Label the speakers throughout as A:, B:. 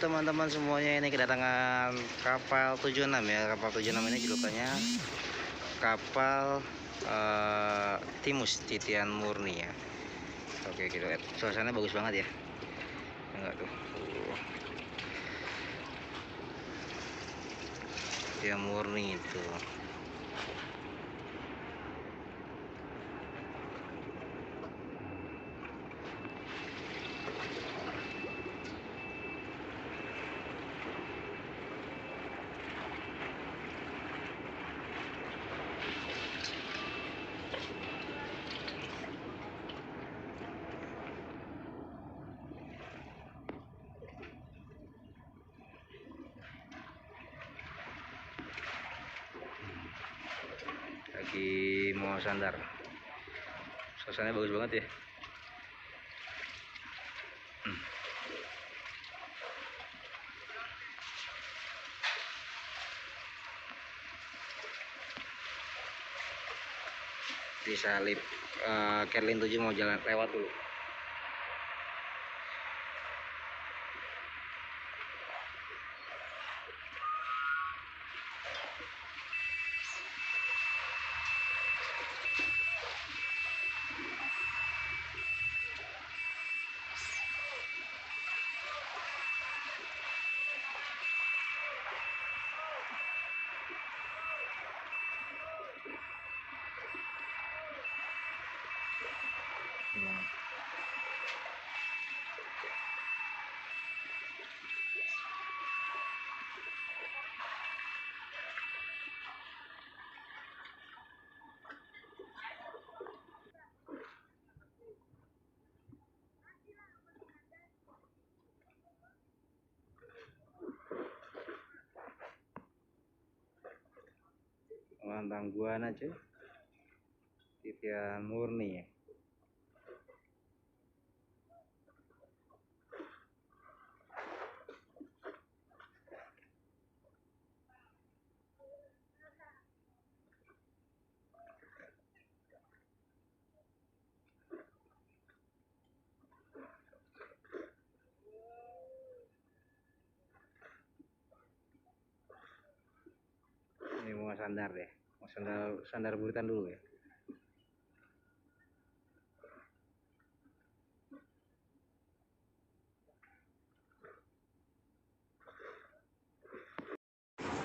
A: teman-teman semuanya, ini kedatangan kapal 76 ya. Kapal 76 ini julukannya kapal Timus Titian Murni ya. Oke, kita lihat suasananya bagus banget ya. Enggak tuh. Titian Murni itu. Lagi mau sandar, suasananya bagus banget ya. Di salib Kerlin 7 mau jalan lewat dulu. Tangguhan aja Titian Murni ya. Ini mau sandar deh, mau sandar buritan dulu ya.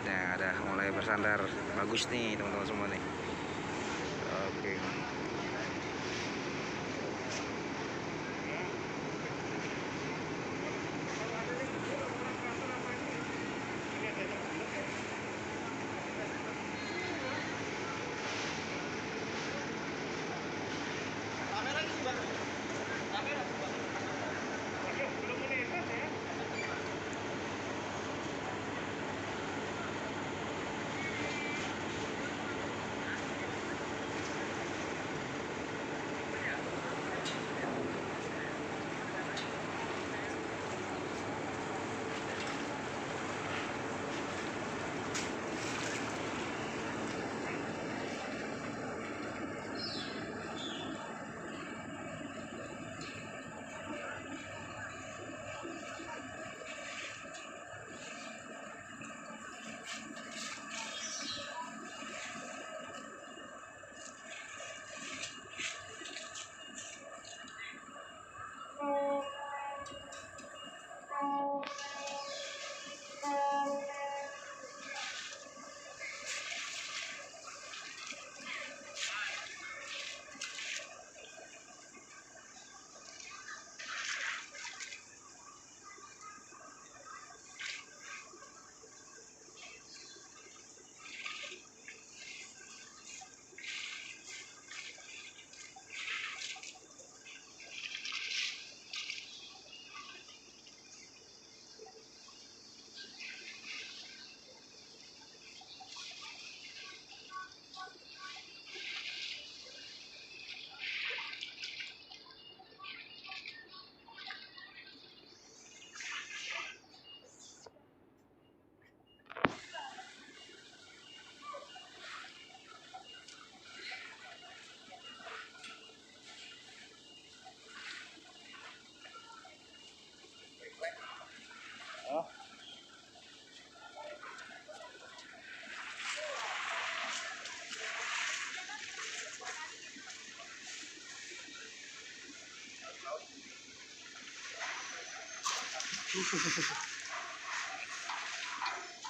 A: Nah, ada mulai bersandar, bagus nih teman-teman semua nih. Oke.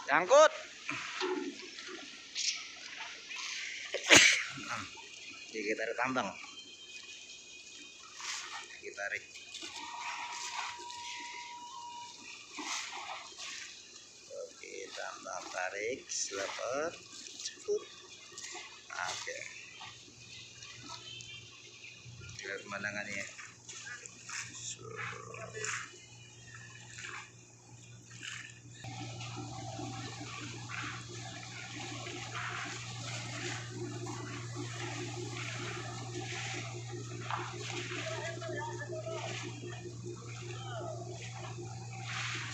A: Angkut. Jadi kita tarik tambang. Kita tarik. Oke, tambang tarik, seleper, ceput. Oke. Lihat pemandangannya.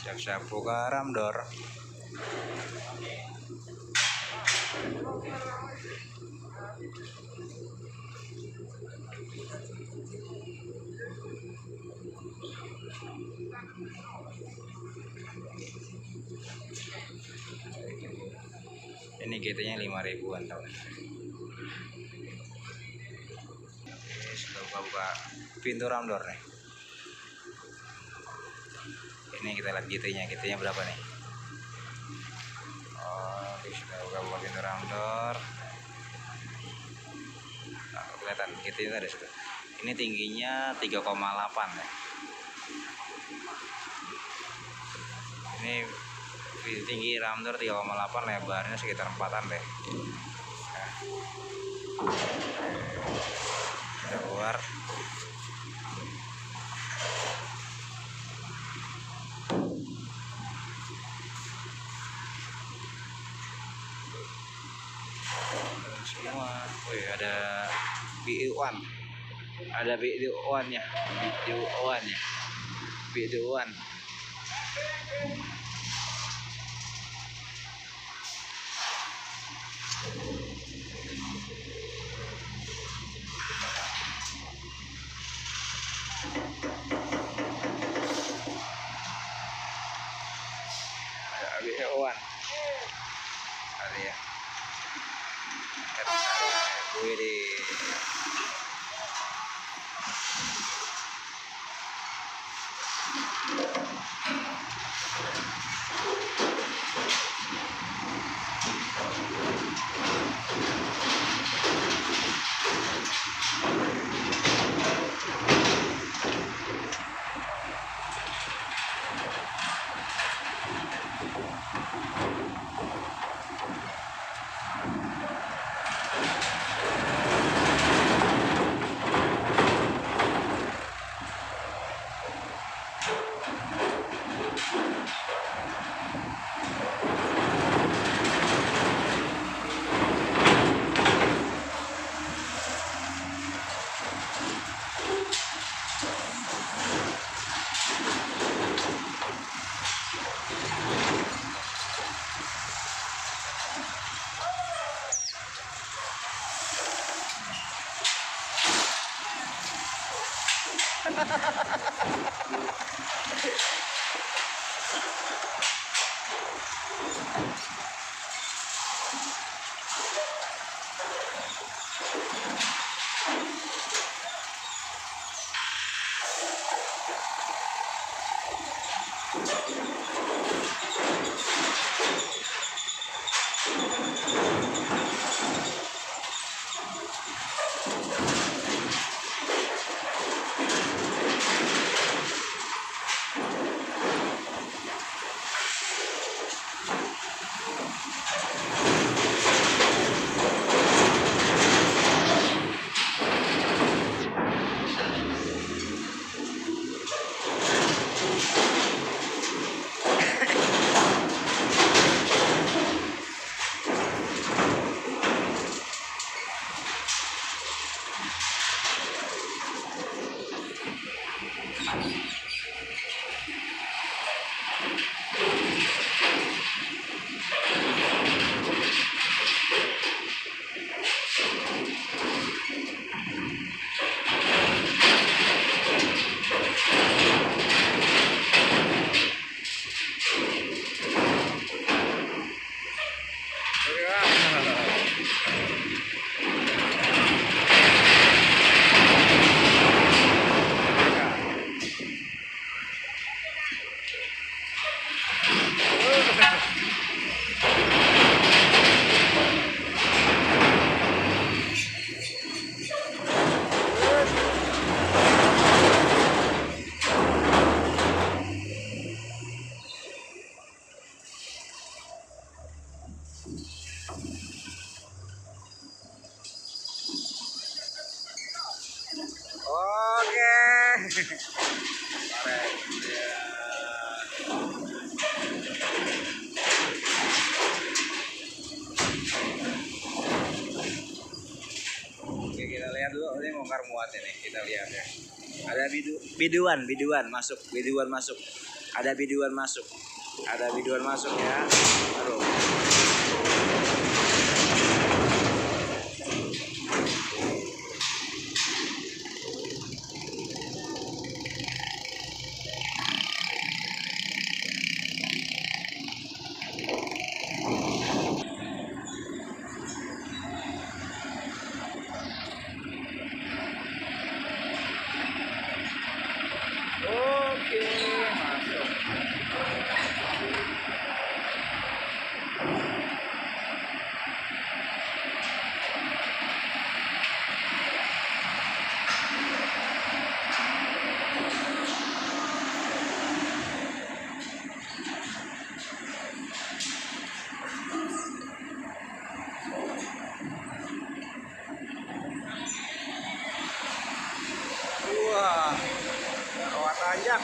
A: Siap-siap buka ramdor. Ini GT-nya 5.000-an tahun. Oke, sudah buka pintu ramdor nih. Ini kita lihat GT-nya berapa nih? Oh, sudah buka pintu ramdor. Nah, kelihatan GT-nya ada sudah. Ini tingginya 3,8 ya. Ini tinggi ramdor 3,8, lebarnya sekitar 4-an deh. Nah, kita keluar. Semua. Wih, ada BD1. Ada BD1 nya. BD1 nya. BD1. Ada BD1. Ada ya. Ada WD. Kemarin ya. Oke, kita lihat dulu ini bongkar muat ini, kita lihat ya. Ada biduan masuk, biduan masuk. Ada biduan masuk. Ada biduan masuk ya. Aduh. Oke, masuk. Wah, kawat tanjak.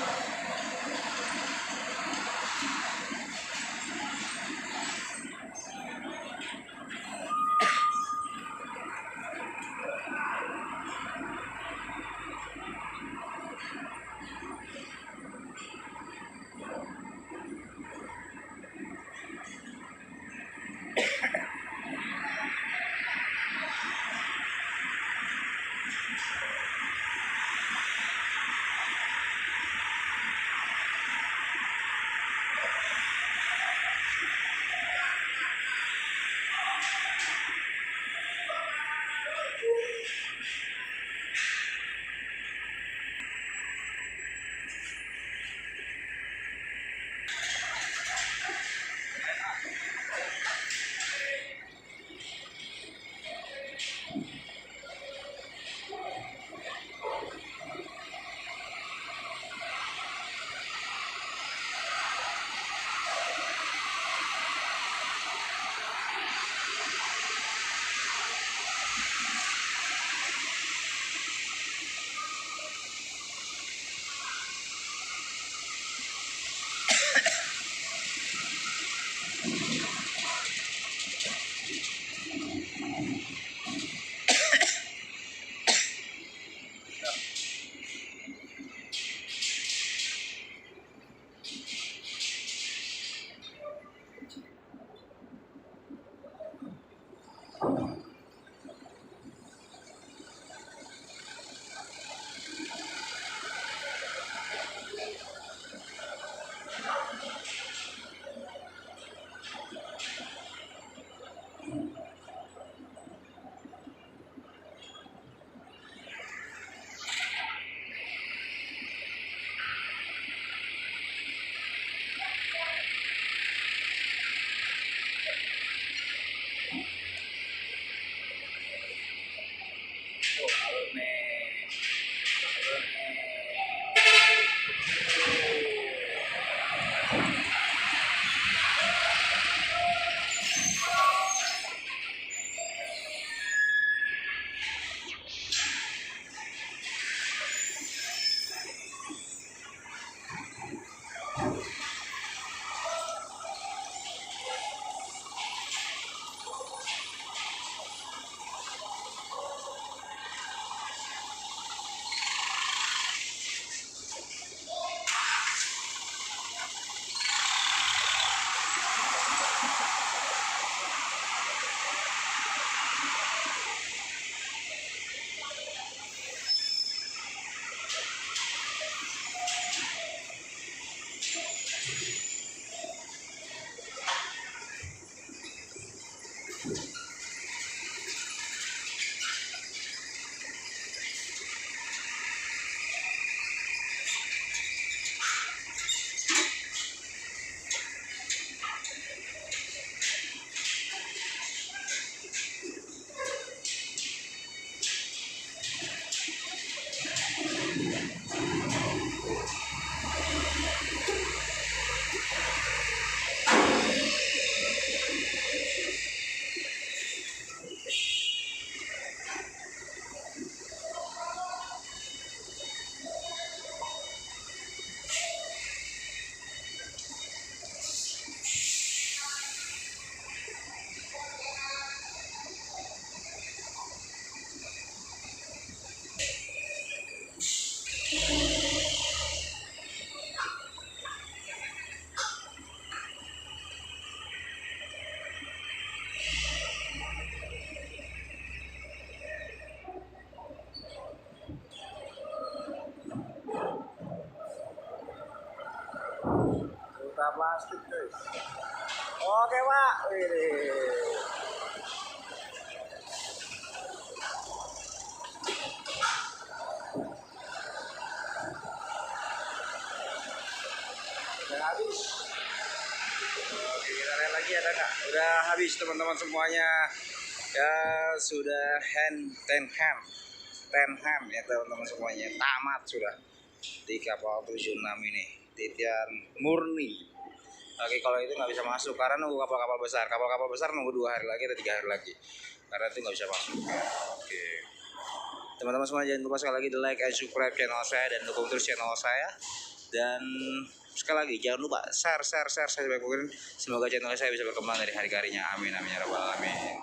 B: Bola plastik guys. Oke Pak. Ini. Udah habis. Oke, kita lihat lagi ada nggak? Udah habis teman-teman semuanya. Ya sudah ten hand ya teman-teman semuanya, tamat sudah di kapal 76 ini, Titian Murni. Oke, kalau itu nggak bisa masuk karena nunggu kapal-kapal besar nunggu 2 hari lagi atau 3 hari lagi karena itu nggak bisa masuk. Oke teman-teman semua, jangan lupa sekali lagi di like and subscribe channel saya dan dukung terus channel saya, dan sekali lagi jangan lupa share sebanyak mungkin. Semoga channel saya bisa berkembang dari hari ke harinya, amin amin ya rabbal alamin.